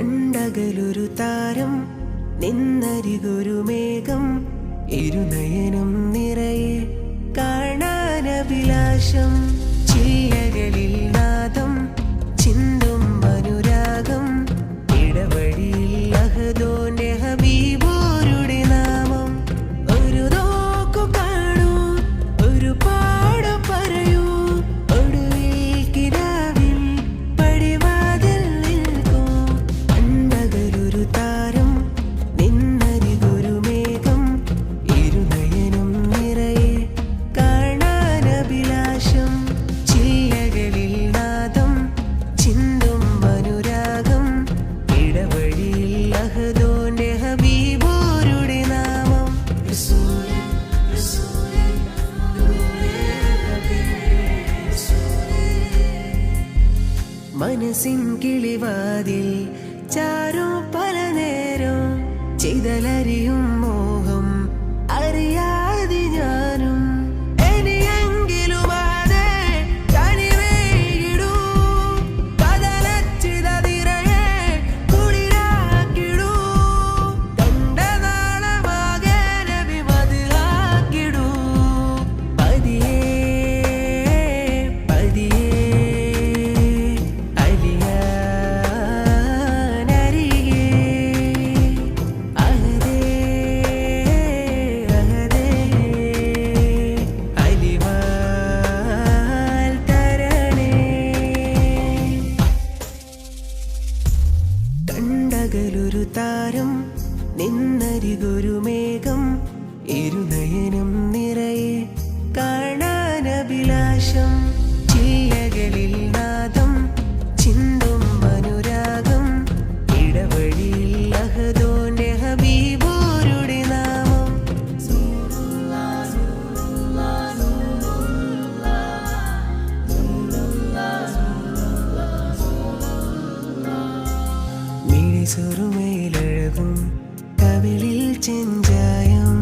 കണ്ടകലൊരു താരം നിന്നരികൊരു മേഘം ഇരുനയനം നിറയെ കാണാനഭിലാഷം ചില്ലകളിൽ നാദം ചിന്തും അനുരാഗം ഇടവഴിയിൽ അഹദോന്റെ ഹബീബോരുടെ നാമം ഒരു നോക്കു കാണൂ ഒരു പാടു പറയൂ ഒടുവിൽ കിനാവിൽ പടിവാതിൽ നിൽക്കൂ കണ്ടകലൊരു താരം നിന്നരികൊരു മേഘം ഇരുനയനം നിറയെ കാണാനഭിലാഷം ചില്ലകളിൽ നാദം ചിന്തും അനുരാഗം ഇടവഴിയിൽ അഹദോന്റെ ഹബീബോരുടെ നാമം മനസ്സിൻ കിളിവാതിൽ ചാരും പല നേരം ചിതലരിയും മോഹം അറിയാതെ ഞാനും ഇനിയെങ്കിലും അതെ കനിവേകിടൂ കതലച്ചിതതിരയെ കുളിരാക്കിടൂ കണ്ട നാളമാകെ നബി മദ്ഹാക്കിടൂ പതിയെ പതിയെ അലിയാനരികെ അഹദേ അഹദേ അലിവാൽ തരണേ കണ്ടകലൊരു താരം നിന്നരികൊരു മേഘം ഇരുനയനം നിറയെ കാണാനഭിലാഷം ചില്ലകളിൽ നാദം ചിന്തും അനുരാഗം ഇടവഴിയിൽ അഹദോന്റെ ഹബീബോരുടെ നാമം മിഴിസുറുമയിലഴകും കവിളിൽ ചെഞ്ചായം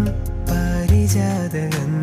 പാരിജാതകൻ